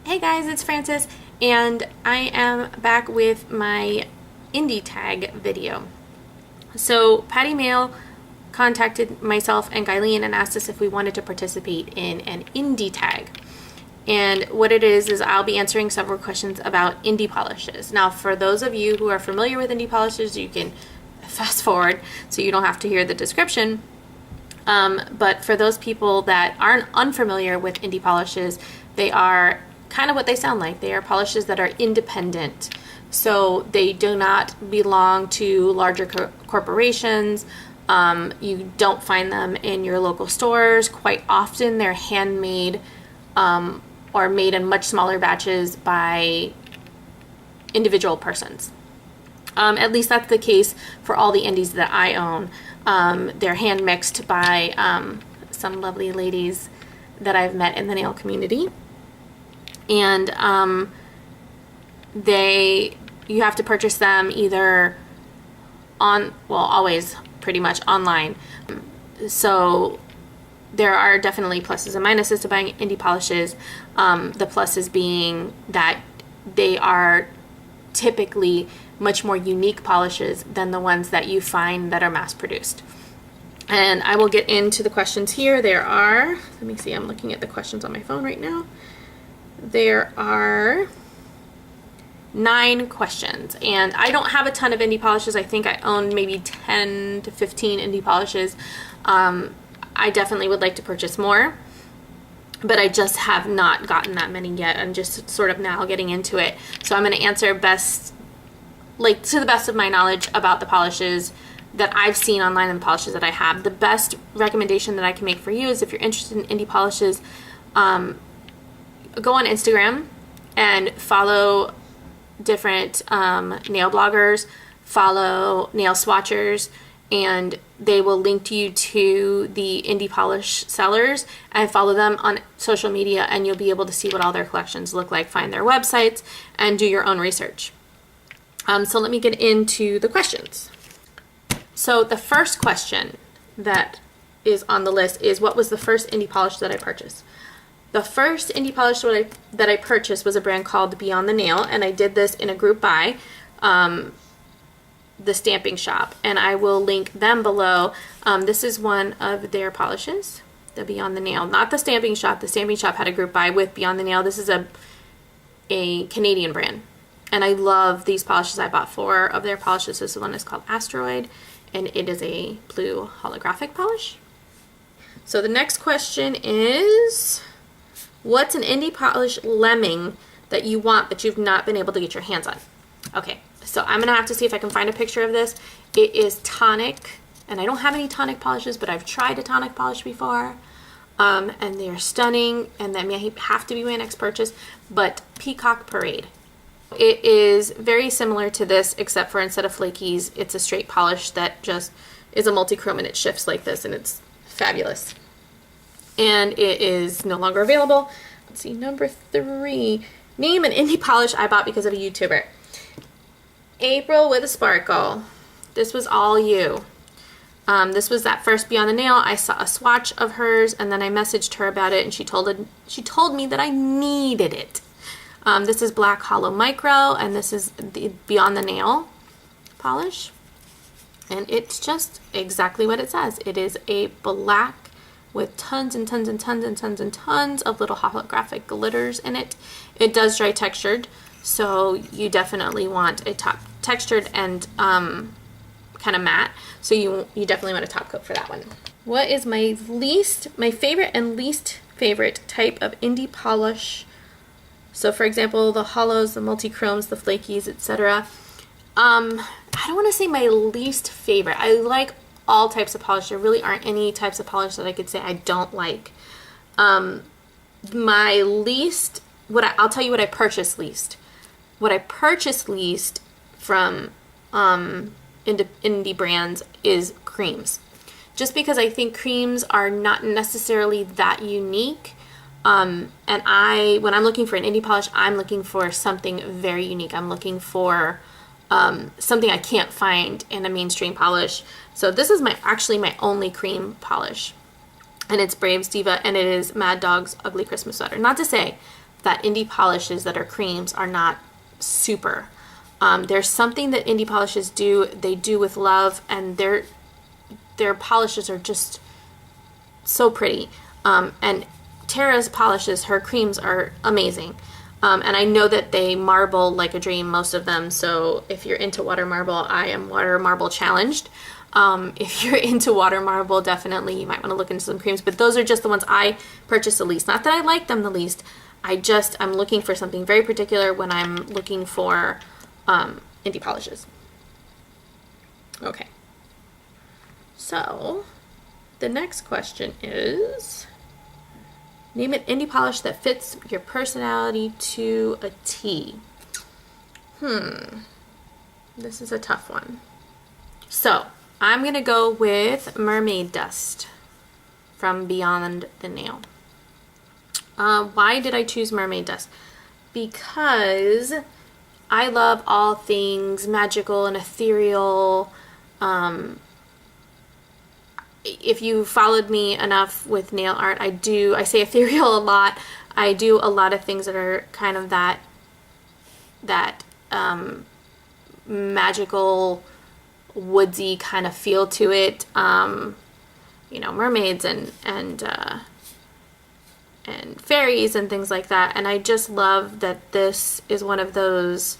Hey guys, it's Frances, and I am back with my indie tag video. So Pattie Mail contacted myself and Guylene and asked us if we wanted to participate in an indie tag. And what it is I'll be answering several questions about indie polishes. Now, for those of you who are familiar with indie polishes, you can fast forward so you don't have to hear the description. But for those people that aren't unfamiliar with indie polishes, they are kind of what they sound like. They are polishes that are independent. So they do not belong to larger corporations. You don't find them in your local stores. Quite often they're handmade or made in much smaller batches by individual persons. At least that's the case for all the indies that I own. They're hand mixed by some lovely ladies that I've met in the nail community. And you have to purchase them either always pretty much online. So there are definitely pluses and minuses to buying indie polishes. The pluses being that they are typically much more unique polishes than the ones that you find that are mass produced. And I will get into the questions here. Let me see, I'm looking at the questions on my phone right now. There are 9 questions, and I don't have a ton of indie polishes. I think I own maybe 10 to 15 indie polishes. I definitely would like to purchase more, but I just have not gotten that many yet. I'm just sort of now getting into it. So I'm going to answer to the best of my knowledge about the polishes that I've seen online and the polishes that I have. The best recommendation that I can make for you is if you're interested in indie polishes, go on Instagram and follow different nail bloggers, follow nail swatchers, and they will link you to the indie polish sellers, and follow them on social media, and you'll be able to see what all their collections look like, find their websites, and do your own research. So let me get into the questions. So the first question that is on the list is, what was the first indie polish that I purchased? The first indie polish that I purchased was a brand called Beyond the Nail, and I did this in a group buy, the Stamping Shop, and I will link them below. This is one of their polishes, the Beyond the Nail, not the Stamping Shop. The Stamping Shop had a group buy with Beyond the Nail. This is a Canadian brand, and I love these polishes. I bought 4 of their polishes. This one is called Asteroid, and it is a blue holographic polish. So the next question is, what's an indie polish lemming that you want but you've not been able to get your hands on? Okay, so I'm going to have to see if I can find a picture of this. It is tonic, and I don't have any tonic polishes, but I've tried a tonic polish before, and they are stunning, and that may have to be my next purchase, but Peacock Parade. It is very similar to this, except for instead of flakies, it's a straight polish that just is a multichrome, and it shifts like this, and it's fabulous. And it is no longer available. Let's see, number 3. Name an indie polish I bought because of a YouTuber. April with a Sparkle. This was all you. This was that first Beyond the Nail. I saw a swatch of hers, and then I messaged her about it, and she told me that I needed it. This is Black Holo Micro, and this is the Beyond the Nail polish. And it's just exactly what it says. It is a black with tons and tons and tons and tons and tons of little holographic glitters in it. It does dry textured, so you definitely want a top textured and kind of matte. So you definitely want a top coat for that one. What is my favorite and least favorite type of indie polish? So for example, the holos, the multichromes, the flakies, etc. I don't want to say my least favorite. I like all types of polish. There really aren't any types of polish that I could say I don't like. My least, I'll tell you what I purchased least. What I purchased least from indie brands is creams. Just because I think creams are not necessarily that unique. And when I'm looking for an indie polish, I'm looking for something very unique. I'm looking for something I can't find in a mainstream polish. So this is actually my only cream polish. And it's Braves Diva, and it is Mad Dog's Ugly Christmas Sweater. Not to say that indie polishes that are creams are not super. There's something that indie polishes do, they do with love, and their polishes are just so pretty. And Tara's polishes, her creams are amazing. And I know that they marble like a dream, most of them. So if you're into water marble, I am water marble challenged. If you're into water marble, definitely you might want to look into some creams. But those are just the ones I purchased the least. Not that I like them the least. I'm looking for something very particular when I'm looking for indie polishes. Okay. So the next question is, name an indie polish that fits your personality to a T. This is a tough one. So I'm gonna go with Mermaid Dust from Beyond the Nail. Why did I choose Mermaid Dust? Because I love all things magical and ethereal. If you followed me enough with nail art, I say ethereal a lot. I do a lot of things that are kind of that magical, woodsy kind of feel to it. You know, mermaids and fairies and things like that. And I just love that this is one of those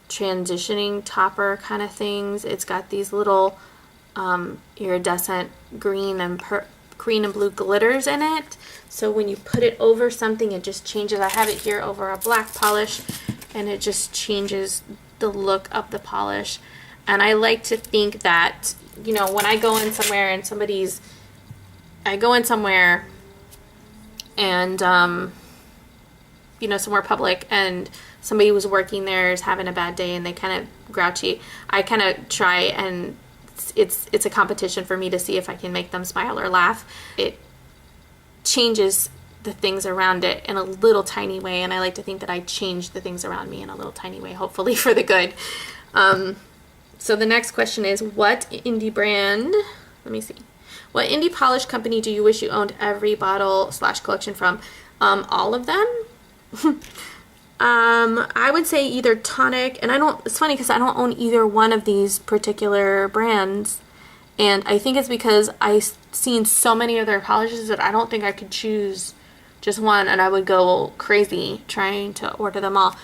transitioning topper kind of things. It's got these little iridescent green and blue glitters in it. So when you put it over something, it just changes. I have it here over a black polish, and it just changes the look of the polish. And I like to think that, you know, when I go in somewhere and you know, somewhere public, and somebody was working there is having a bad day and they kind of grouchy, I kind of try, and it's a competition for me to see if I can make them smile or laugh. It changes the things around it in a little tiny way, and I like to think that I change the things around me in a little tiny way, hopefully for the good. So the next question is, what indie brand, let me see, what indie polish company do you wish you owned every bottle / collection from? All of them. I would say either Tonic, and it's funny because I don't own either one of these particular brands, and I think it's because I've seen so many of their polishes that I don't think I could choose just one, and I would go crazy trying to order them all.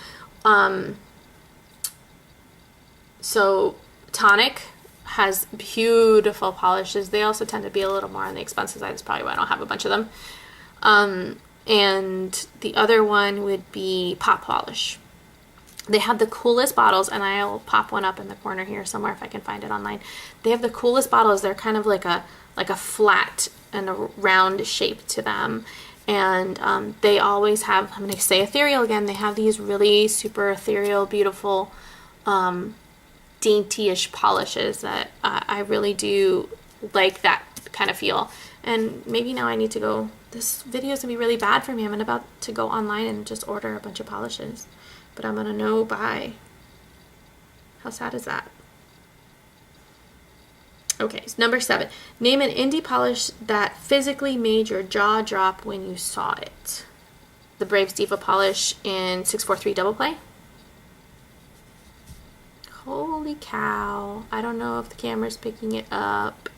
So Tonic has beautiful polishes. They also tend to be a little more on the expensive side. That's probably why I don't have a bunch of them. And the other one would be Pop Polish. They have the coolest bottles, and I'll pop one up in the corner here somewhere if I can find it online. They have the coolest bottles. They're kind of like a flat and a round shape to them. And they always have, I'm going to say ethereal again, they have these really super ethereal, beautiful, dainty-ish polishes that I really do like that kind of feel. And maybe now I need to go, this video is going to be really bad for me. I'm about to go online and just order a bunch of polishes. But I'm going to know by. How sad is that? Okay, so number 7. Name an indie polish that physically made your jaw drop when you saw it. The Braves Diva polish in 643 Double Play. Holy cow. I don't know if the camera's picking it up,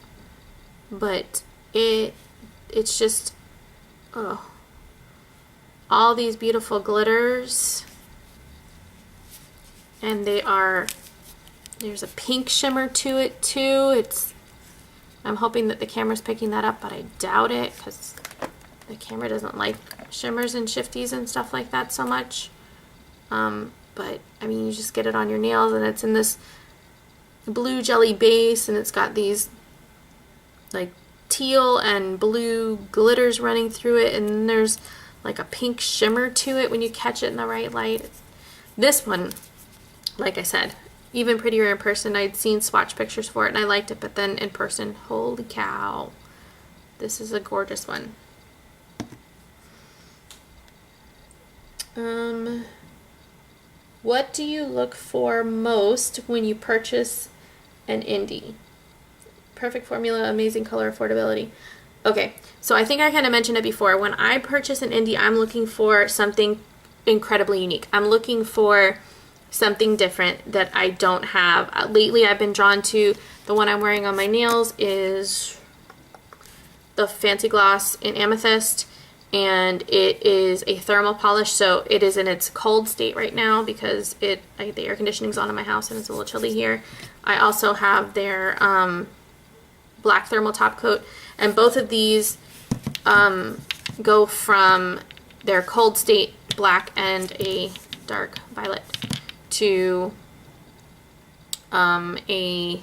but it's just, oh, all these beautiful glitters, and there's a pink shimmer to it too. I'm hoping that the camera's picking that up, but I doubt it because the camera doesn't like shimmers and shifties and stuff like that so much. But I mean, you just get it on your nails, and it's in this blue jelly base, and it's got these like teal and blue glitters running through it, and then there's like a pink shimmer to it when you catch it in the right light. This one, like I said, even prettier in person. I'd seen swatch pictures for it and I liked it, but then in person, holy cow, this is a gorgeous one. What do you look for most when you purchase an indie? Perfect formula, amazing color, affordability. Okay, so I think I kind of mentioned it before. When I purchase an indie, I'm looking for something incredibly unique. I'm looking for something different that I don't have. Lately I've been drawn to, the one I'm wearing on my nails is the Fancy Gloss in Amethyst, and it is a thermal polish, so it is in its cold state right now because the air conditioning's on in my house and it's a little chilly here. I also have their black thermal top coat, and both of these go from their cold state black and a dark violet to a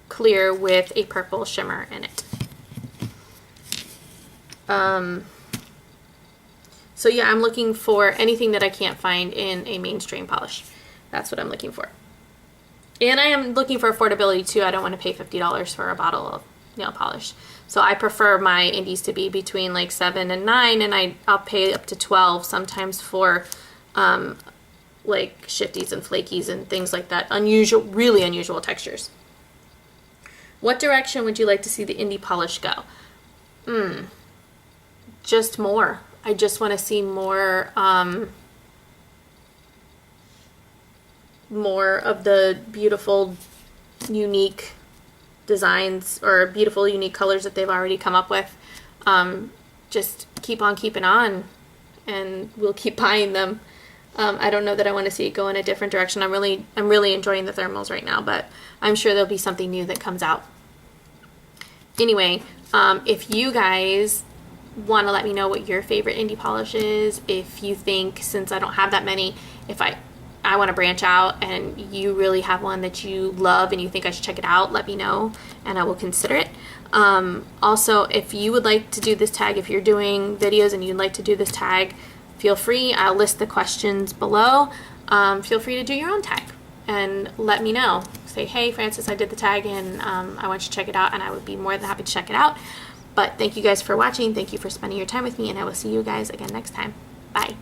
clear with a purple shimmer in it. So yeah, I'm looking for anything that I can't find in a mainstream polish. That's what I'm looking for. And I am looking for affordability too. I don't want to pay $50 for a bottle of nail polish. So I prefer my indies to be between like 7 and 9, and I'll pay up to 12 sometimes for like shifties and flakies and things like that. Unusual, really unusual textures. What direction would you like to see the indie polish go? Just more. I just want to see more more of the beautiful, unique designs or beautiful, unique colors that they've already come up with. Just keep on keeping on, and we'll keep buying them. I don't know that I want to see it go in a different direction. I'm really enjoying the thermals right now, but I'm sure there'll be something new that comes out. Anyway, if you guys want to let me know what your favorite indie polish is, if you think, since I don't have that many, if I want to branch out and you really have one that you love and you think I should check it out, let me know and I will consider it. Also, if you would like to do this tag, if you're doing videos and you'd like to do this tag, feel free. I'll list the questions below. Feel free to do your own tag and let me know. Say, hey Frances, I did the tag and I want you to check it out, and I would be more than happy to check it out. But thank you guys for watching. Thank you for spending your time with me, and I will see you guys again next time. Bye.